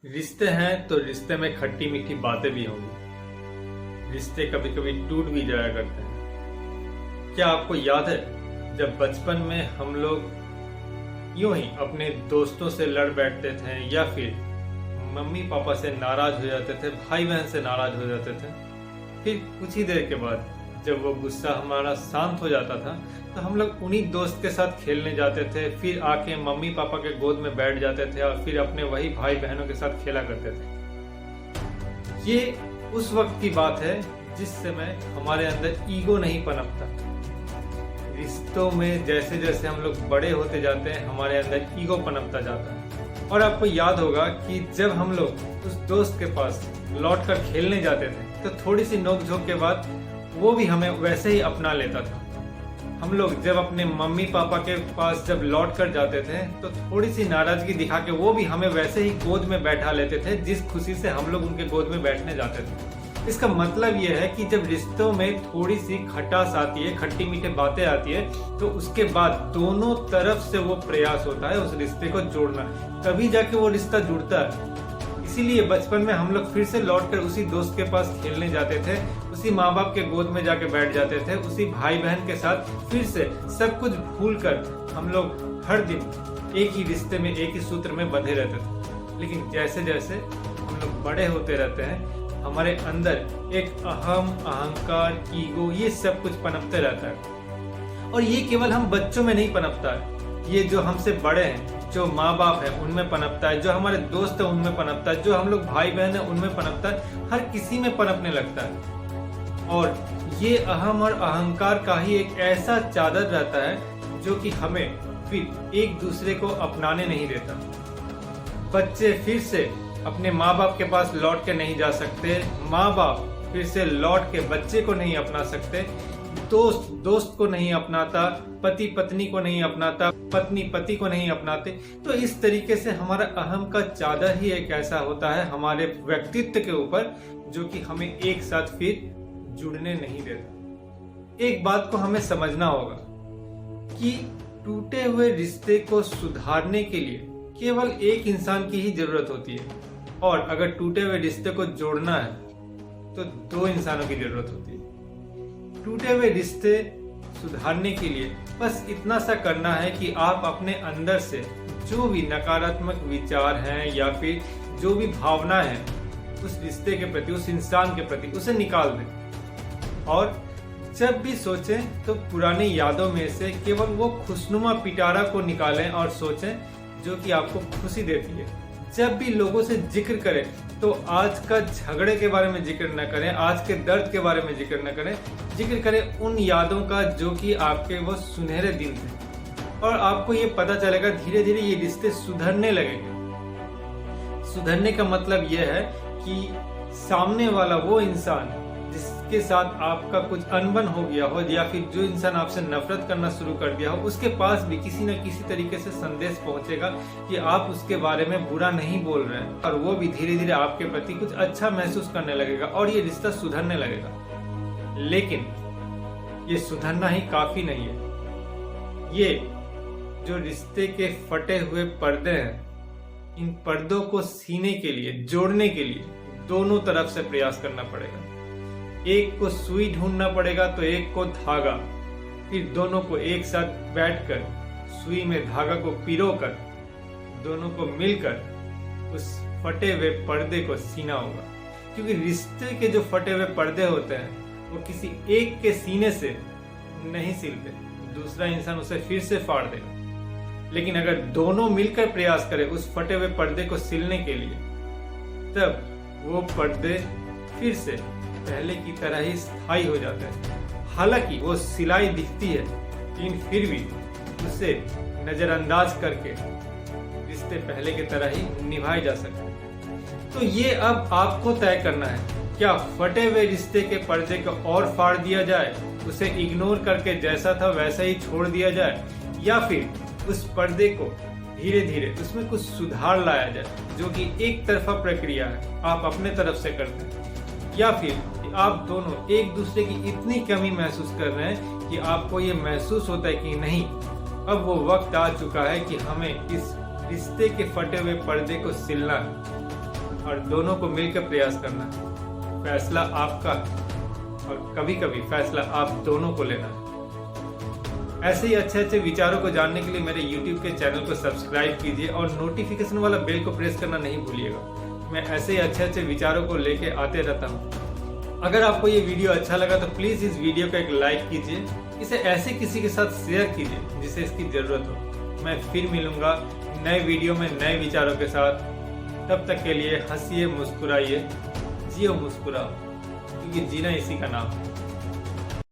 रिश्ते हैं तो रिश्ते में खट्टी मीठी बातें भी होंगी। रिश्ते कभी कभी टूट भी जाया करते हैं। क्या आपको याद है जब बचपन में हम लोग यूं ही अपने दोस्तों से लड़ बैठते थे या फिर मम्मी पापा से नाराज हो जाते थे, भाई बहन से नाराज हो जाते थे। फिर कुछ ही देर के बाद जब वो गुस्सा हमारा शांत हो जाता था तो हम लोग उन्हीं दोस्त के साथ खेलने जाते थे, फिर आके मम्मी पापा के गोद में बैठ जाते थे और फिर अपने वही भाई बहनों के साथ खेला करते थे। ये उस वक्त की बात है जिस समय हमारे अंदर ईगो नहीं पनपता। रिश्तों में जैसे जैसे हम लोग बड़े होते जाते हैं हमारे अंदर ईगो पनपता जाता है। और आपको याद होगा कि जब हम लोग उस दोस्त के पास लौट कर खेलने जाते थे तो थोड़ी सी नोकझोंक के बाद वो भी हमें वैसे ही अपना लेता था। हम लोग जब अपने मम्मी पापा के पास जब लौट कर जाते थे तो थोड़ी सी नाराजगी दिखा के वो भी हमें वैसे ही गोद में बैठा लेते थे जिस खुशी से हम लोग उनके गोद में बैठने जाते थे। इसका मतलब ये है कि जब रिश्तों में थोड़ी सी खटास आती है, खट्टी मीठी बातें आती है, तो उसके बाद दोनों तरफ से वो प्रयास होता है उस रिश्ते को जोड़ना, तभी जाके वो रिश्ता जुड़ता है। इसीलिए बचपन में हम लोग फिर से लौटकर उसी दोस्त के पास खेलने जाते थे, उसी माँ बाप के गोद में जाके बैठ जाते थे, उसी भाई बहन के साथ फिर से सब कुछ भूलकर हम लोग हर दिन एक ही रिश्ते में, एक ही सूत्र में बंधे रहते थे। लेकिन जैसे जैसे हम लोग बड़े होते रहते हैं हमारे अंदर एक अहम, अहंकार, ईगो, ये सब कुछ पनपते रहता है। और ये केवल हम बच्चों में नहीं पनपता है, ये जो हमसे बड़े हैं, जो माँ बाप है उनमें पनपता है, जो हमारे दोस्त है उनमें पनपता है, जो हम लोग भाई बहन है उनमें पनपता है, हर किसी में पनपने लगता है। और ये अहम और अहंकार का ही एक ऐसा चादर रहता है जो कि हमें फिर एक दूसरे को अपनाने नहीं देता। बच्चे फिर से अपने माँ बाप के पास लौट के नहीं जा सकते, माँ बाप फिर से लौट के बच्चे को नहीं अपना सकते, दोस्त दोस्त को नहीं अपनाता, पति पत्नी को नहीं अपनाता, पत्नी पति को नहीं अपनाते। तो इस तरीके से हमारा अहम का चादर ही एक ऐसा होता है हमारे व्यक्तित्व के ऊपर जो कि हमें एक साथ फिर जुड़ने नहीं देता। एक बात को हमें समझना होगा कि टूटे हुए रिश्ते को सुधारने के लिए केवल एक इंसान की ही जरूरत होती है, और अगर टूटे हुए रिश्ते को जोड़ना है तो दो इंसानों की जरूरत होती है। टूटे हुए रिश्ते सुधारने के लिए बस इतना सा करना है कि आप अपने अंदर से जो भी नकारात्मक विचार हैं या फिर जो भी भावना है उस रिश्ते के प्रति, उस इंसान के प्रति, उसे निकाल दें। और जब भी सोचें तो पुरानी यादों में से केवल वो खुशनुमा पिटारा को निकालें और सोचें जो कि आपको खुशी देती है। जब भी लोगों से जिक्र करें तो आज का झगड़े के बारे में जिक्र न करें, आज के दर्द के बारे में जिक्र न करें, जिक्र करें उन यादों का जो कि आपके वो सुनहरे दिन थे। और आपको ये पता चलेगा धीरे धीरे ये रिश्ते सुधरने लगेंगे। सुधरने का मतलब ये है कि सामने वाला वो इंसान जिसके साथ आपका कुछ अनबन हो गया हो या फिर जो इंसान आपसे नफरत करना शुरू कर दिया हो, उसके पास भी किसी न किसी तरीके से संदेश पहुंचेगा कि आप उसके बारे में बुरा नहीं बोल रहे हैं, और वो भी धीरे धीरे आपके प्रति कुछ अच्छा महसूस करने लगेगा और ये रिश्ता सुधरने लगेगा। लेकिन ये सुधरना ही काफी नहीं है। ये जो रिश्ते के फटे हुए पर्दे हैं, इन पर्दों को सीने के लिए, जोड़ने के लिए दोनों तरफ से प्रयास करना पड़ेगा। एक को सुई ढूंढना पड़ेगा तो एक को धागा, फिर दोनों को एक साथ बैठकर सुई में धागा को पिरोकर दोनों को मिलकर उस फटे हुए पर्दे को सीना होगा। क्योंकि रिश्ते के जो फटे हुए पर्दे होते हैं वो किसी एक के सीने से नहीं सिलते, दूसरा इंसान उसे फिर से फाड़ देगा। लेकिन अगर दोनों मिलकर प्रयास करें उस फटे हुए पर्दे को सिलने के लिए, तब वो पर्दे फिर से पहले की तरह ही स्थायी हो जाता है। हालांकि वो सिलाई दिखती है लेकिन फिर भी उसे नजरअंदाज करके रिश्ते पहले की तरह ही निभाए जा सकते हैं। तो ये अब आपको तय करना है, क्या फटे हुए रिश्ते के पर्दे को और फाड़ दिया जाए, उसे इग्नोर करके जैसा था वैसा ही छोड़ दिया जाए, या फिर उस पर्दे को धीरे धीरे उसमें कुछ सुधार लाया जाए जो कि एक तरफा प्रक्रिया है, आप अपने तरफ से करते हैं, या फिर आप दोनों एक दूसरे की इतनी कमी महसूस कर रहे हैं कि आपको ये महसूस होता है कि नहीं, अब वो वक्त आ चुका है कि हमें इस रिश्ते के फटे हुए पर्दे को सिलना है। और दोनों को मिलकर प्रयास करना है। फैसला आपका है और कभी कभी फैसला आप दोनों को लेना है। ऐसे ही अच्छे अच्छे विचारों को जानने के लिए मेरे YouTube के चैनल को सब्सक्राइब कीजिए और नोटिफिकेशन वाला बेल को प्रेस करना नहीं भूलिएगा। मैं ऐसे ही अच्छे अच्छे विचारों को लेके आते रहता हूँ। अगर आपको ये वीडियो अच्छा लगा तो प्लीज इस वीडियो को एक लाइक कीजिए, इसे ऐसे किसी के साथ शेयर कीजिए जिसे इसकी जरूरत हो। मैं फिर मिलूंगा नए वीडियो में नए विचारों के साथ। तब तक के लिए हंसिए, मुस्कुराइए, जियो मुस्कुराओ, क्योंकि जीना इसी का नाम है।